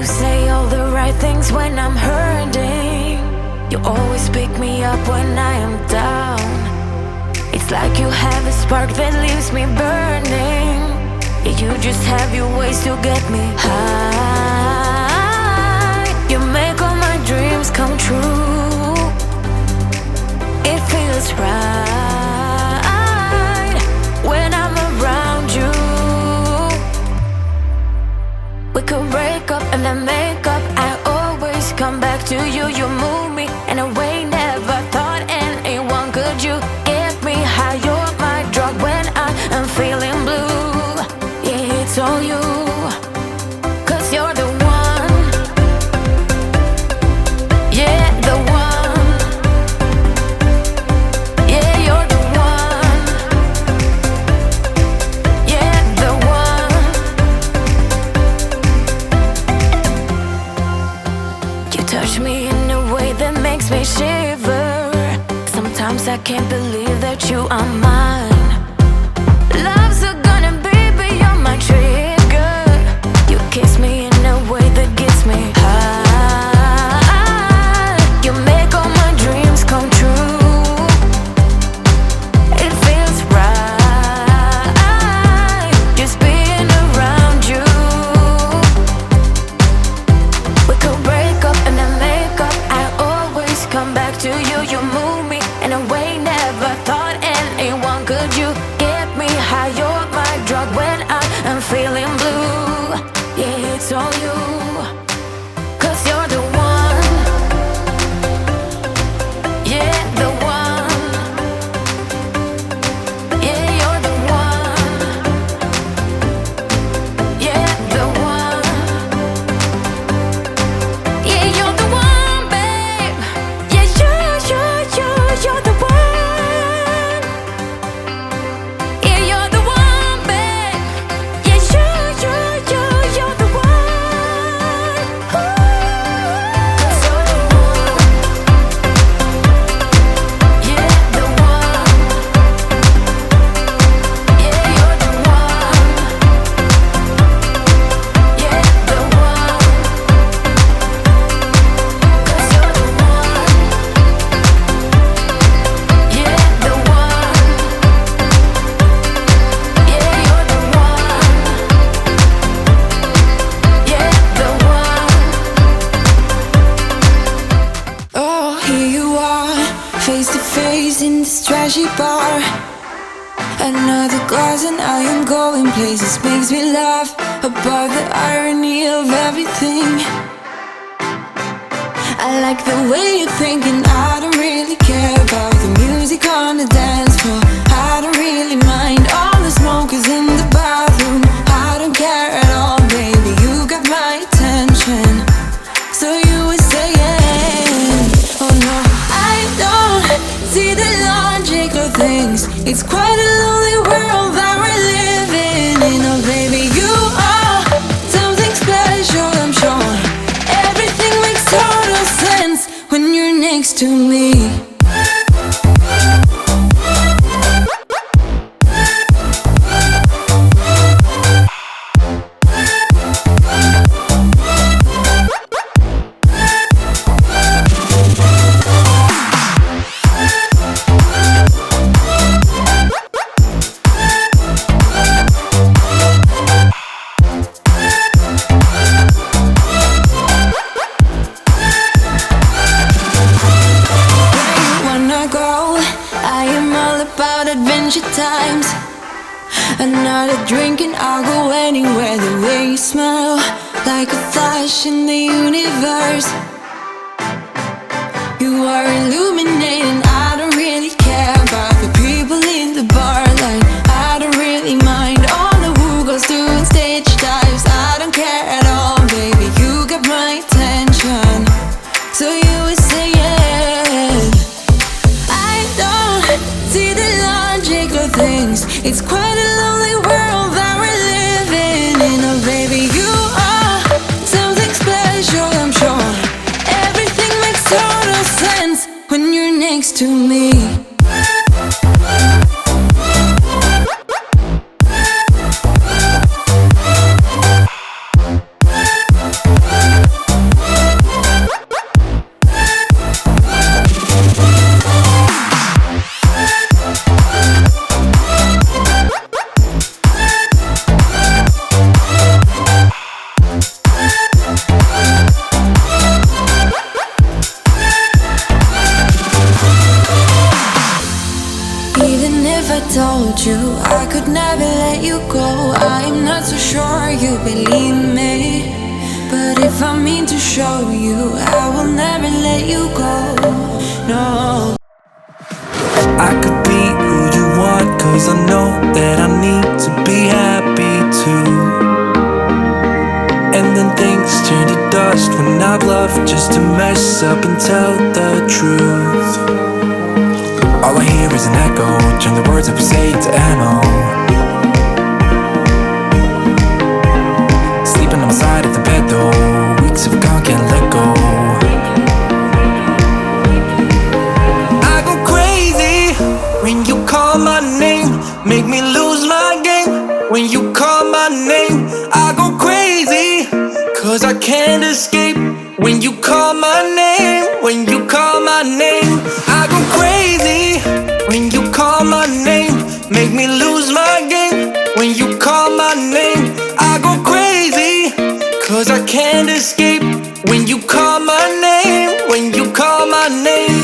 You say all the right things when I'm hurting. You always pick me up when I am down. It's like you have a spark that leaves me burning. Yeah, you just have your ways to get me high. You make all my dreams come true. It feels right when I'm around you. We could break up and then make up. I always come back to you. You move me in a way never thought anyone could. You get me high. You're my drug when I am feeling blue. Yeah, it's all you, 'cause you're the one. Yeah, the one. Yeah, you're the one. Yeah, the one. You touch me in a way that makes me shiver. Sometimes I can't believe that you are mine. Love's gonna be beyond my trigger. You kiss me in a way that gets me high. You make all my dreams come true. It feels right just being around you. We could break up and then make up. I always come back to you. You move me in a way never thought anyone could. You get me high. You're my drug when I am feeling blue. Yeah, it's all you, 'cause you're the one. Yeah, the one. Yeah, you're the one. Yeah, the one. Yeah, you're the one, babe. Yeah, you're the one. Yeah, you're the one, babe. Yeah, you're the one. Ooh. 'Cause you're the one. Yeah, the one. Yeah, you're the one. Yeah, the one. 'Cause you're the one. Yeah, the one. Yeah, you're the one. Yeah, the one. Oh, here you are, face to face in this trashy bar. Another glass and I am going places. Makes me laugh about the irony of everything. I like the way you're thinking. I don't really care about the music on the dance floor. I don't really mind all the smokers in the bathroom. I don't care at all, baby. You got my attention. So you were saying, oh no, I don't see the logic of things. It's quite a lonely world that we're living in. Oh baby, you are something special, I'm sure. Everything makes total sense when you're next to me. Wanna go? I am all about adventure times. Another drink and I'll go anywhere. The way you smile, like a flash in the universe. You are illuminating. I don't really care about the people in the bar line. I don't really mind all the who goes doing stage dives. I don't care at all, baby. You got my attention. So you were saying, I don't see the logic of things. It's quite a lonely world that we're living in. Oh baby, you are something special, I'm sure. Everything makes total sense when you're next to me. could never let you go. I'm not so sure you believe me, but if I mean to show you, I will never let you go. No. I could be who you want, 'cause I know that I need to be happy too. And then things turn to dust when I've loved just to mess up and tell the truth. All I hear is an echo, turn the words that we say to ammo. Sleeping on my side of the bed though, weeks have gone, can't let go. I go crazy when you call my name, make me lose my game. When you call my name, I go crazy, 'cause I can't escape. When you call my name, when you call my name, I go crazy. When you call my name, make me lose my game. When you call my name, I go crazy, 'cause I can't escape. When you call my name, when you call my name.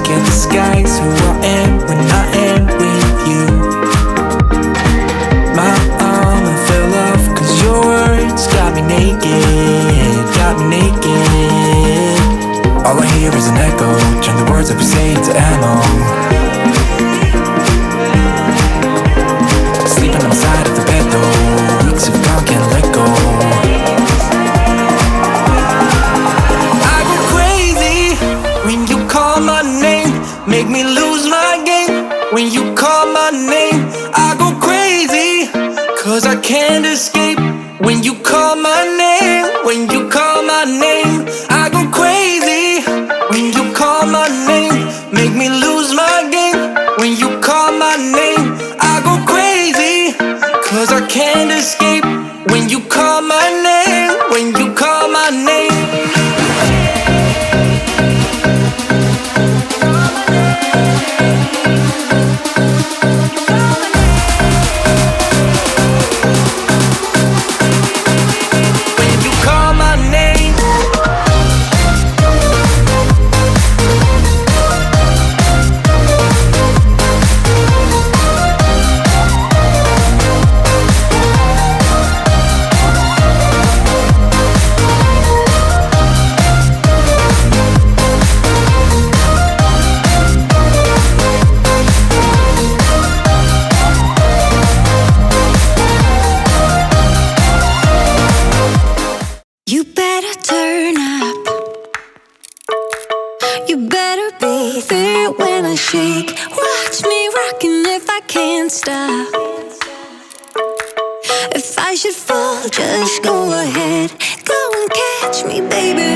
Can't disguise who I am when I am with you. My armor fell off 'cause your words got me naked, got me naked. All I hear is an echo, turn the words that we say to ammo. Sleeping on my side of the bed though, weeks have gone, can't let go. I go crazy when you call my name, make me lose my game. When you call my name, I go crazy, 'cause I can't escape. When you call my name, when you call my name, I go crazy. When you call my name, make me lose my game. When you call my name, I go crazy, 'cause I can't escape. When you call my name, when you call my name. You better turn up. You better be there when I shake. Watch me rocking if I can't stop. If I should fall, just go ahead. Go and catch me, baby.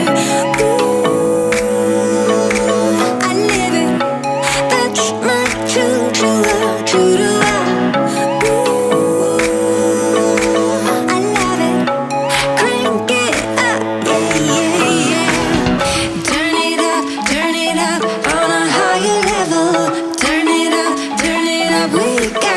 Ooh, I live it. That's my choo-choo-la, choo-choo-la. Ooh, I love it. Crank it up, yeah, yeah, yeah. Turn it up on a higher level. Turn it up, we got